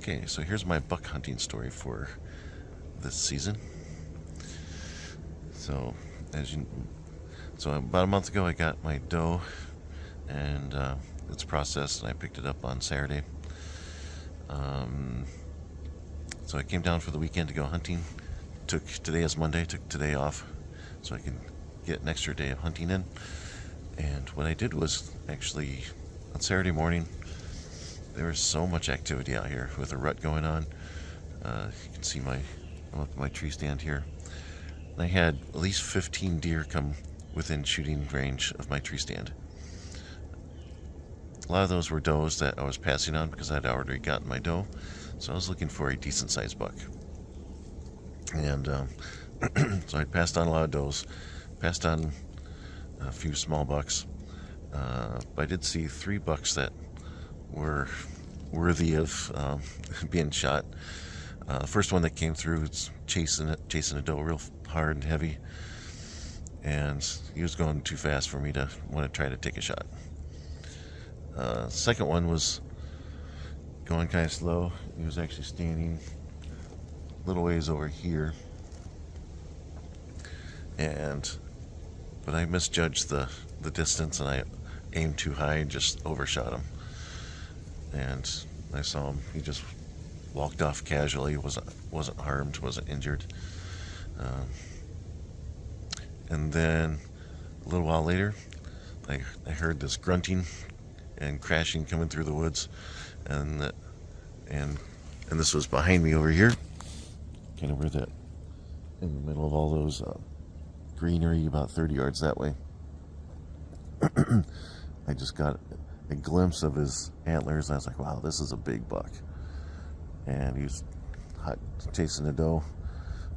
Okay, so here's my buck hunting story for this season. So, as you, so about a month ago, I got my doe, and it's processed, and I picked it up on Saturday. So I came down for the weekend to go hunting. Today is Monday. Took today off, so I can get an extra day of hunting in. And what I did was actually on Saturday morning, there was so much activity out here with a rut going on. You can see I'm up my tree stand here. And I had at least 15 deer come within shooting range of my tree stand. A lot of those were does that I was passing on because I'd already gotten my doe. So I was looking for a decent sized buck. And so I passed on a lot of does, passed on a few small bucks. But I did see 3 bucks that were worthy of being shot. The first one that came through was chasing a doe real hard and heavy, and he was going too fast for me to want to try to take a shot. Second one was going kind of slow. He was actually standing a little ways over here, but I misjudged the distance, and I aimed too high and just overshot him. And I saw him. He just walked off casually. wasn't harmed. Wasn't injured. And then a little while later, I heard this grunting and crashing coming through the woods, and this was behind me over here, kind of where that in the middle of all those greenery, about 30 yards that way. I just got a glimpse of his antlers, and I was like, wow, this is a big buck. And he was chasing the doe,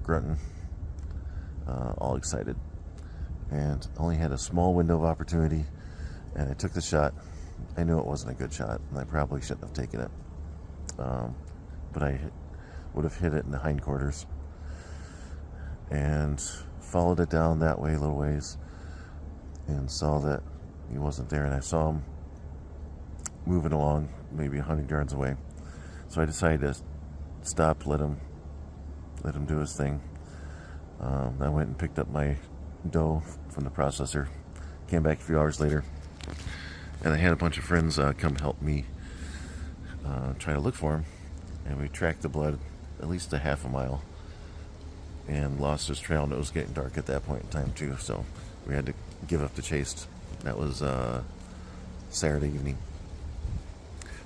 grunting, all excited. And only had a small window of opportunity, and I took the shot. I knew it wasn't a good shot, and I probably shouldn't have taken it. But I would have hit it in the hindquarters, and followed it down that way a little ways, and saw that he wasn't there, and I saw him moving along maybe 100 yards away. So I decided to stop, let him do his thing. I went and picked up my doe from the processor, came back a few hours later, and I had a bunch of friends come help me try to look for him, and we tracked the blood at least a half a mile and lost his trail, and it was getting dark at that point in time too, so we had to give up the chase. That was Saturday evening.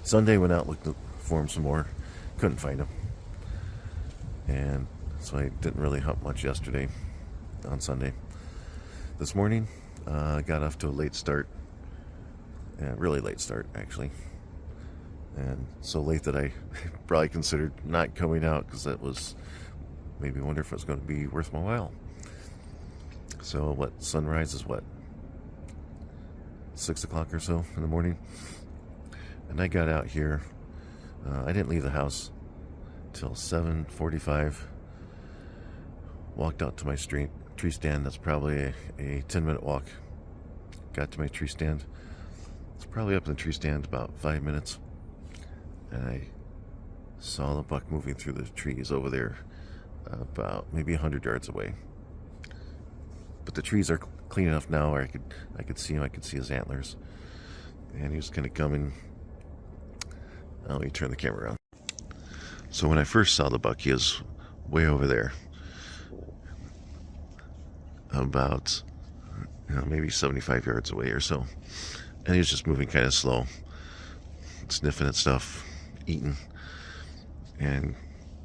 Sunday, went out, looked for him some more, couldn't find him, and so I didn't really hunt much yesterday on Sunday. This morning, got off to a late start, really late start actually, and so late that I probably considered not coming out because that was maybe wonder if it was going to be worth my while. So sunrise is 6 o'clock or so in the morning, and I got out here. I didn't leave the house till 7:45. Walked out to my tree stand. That's probably a 10-minute walk. Got to my tree stand. It's probably up in the tree stand about 5 minutes, and I saw the buck moving through the trees over there, about maybe 100 yards away. But the trees are clean enough now where I could see him. I could see his antlers, and he was kind of coming. Let me turn the camera around. So when I first saw the buck, he was way over there, about maybe 75 yards away or so, and he was just moving kind of slow, sniffing at stuff, eating,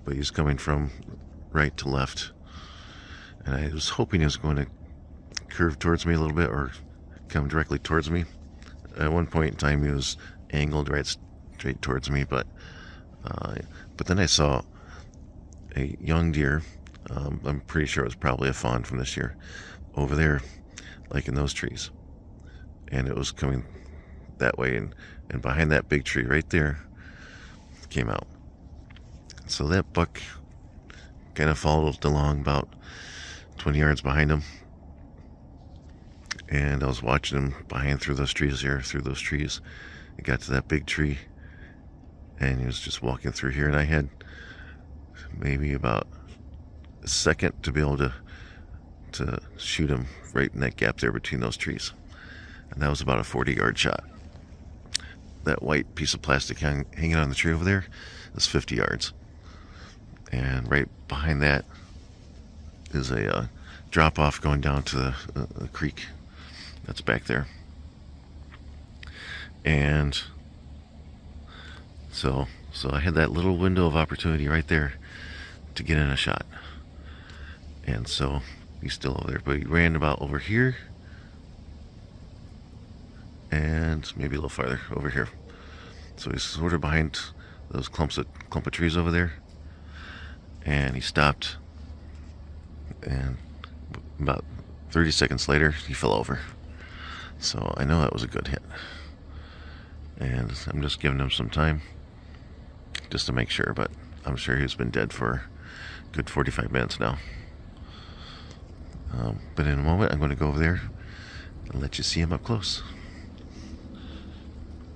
but he was coming from right to left, and I was hoping he was going to curve towards me a little bit or come directly towards me. At one point in time, he was angled right straight towards me, but then I saw a young deer. I'm pretty sure it was probably a fawn from this year, over there, like in those trees, and it was coming that way, and behind that big tree right there came out. So that buck kind of followed along about 20 yards behind him, and I was watching him through those trees. It got to that big tree, and he was just walking through here, and I had maybe about a second to be able to shoot him right in that gap there between those trees, and that was about a 40-yard shot. That white piece of plastic hanging on the tree over there is 50 yards, and right behind that is a drop off going down to the creek that's back there. And so I had that little window of opportunity right there to get in a shot. And so he's still over there, but he ran about over here and maybe a little farther over here. So he's sort of behind those clump of trees over there, and he stopped, and about 30 seconds later he fell over. So I know that was a good hit, and I'm just giving him some time just to make sure, but I'm sure he's been dead for a good 45 minutes now. But in a moment I'm going to go over there and let you see him up close.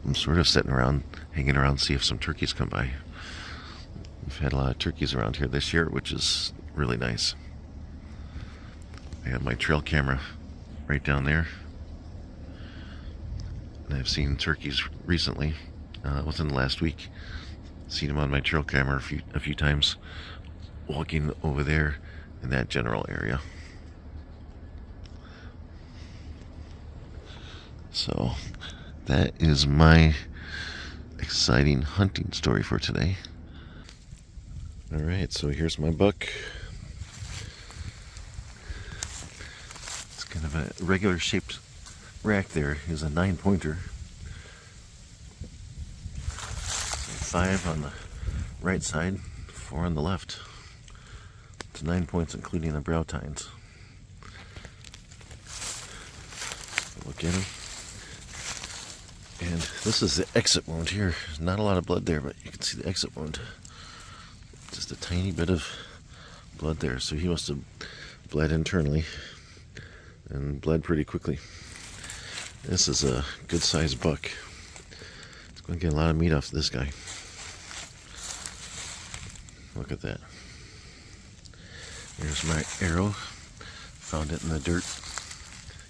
I'm sort of sitting around, hanging around, see if some turkeys come by. We've had a lot of turkeys around here this year, which is really nice. I have my trail camera right down there, and I've seen turkeys recently, within the last week. Seen them on my trail camera a few times, walking over there in that general area. So that is my exciting hunting story for today. Alright, so here's my buck. It's kind of a regular shaped rack there. Here's a 9-pointer. 5 on the right side, 4 on the left. It's 9 points including the brow tines. Look at him. And this is the exit wound here. Not a lot of blood there, but you can see the exit wound. Just a tiny bit of blood there. So he must have bled internally and bled pretty quickly. This is a good sized buck. It's going to get a lot of meat off this guy. Look at that. Here's my arrow. Found it in the dirt.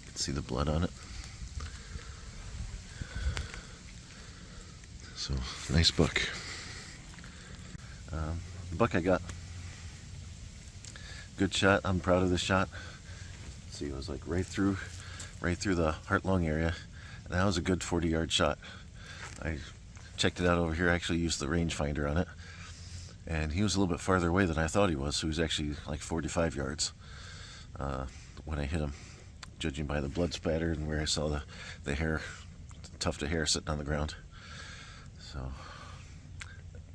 You can see the blood on it. So, nice buck. The buck I got. Good shot. I'm proud of this shot. See, it was like right through the heart-lung area. And that was a good 40-yard shot. I checked it out over here. I actually used the rangefinder on it. And he was a little bit farther away than I thought he was, so he was actually like 45 yards when I hit him, judging by the blood spatter and where I saw the hair, tuft of hair sitting on the ground. So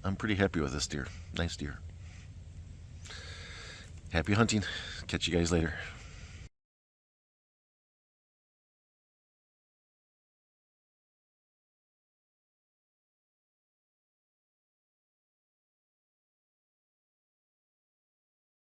I'm pretty happy with this deer. Nice deer. Happy hunting. Catch you guys later.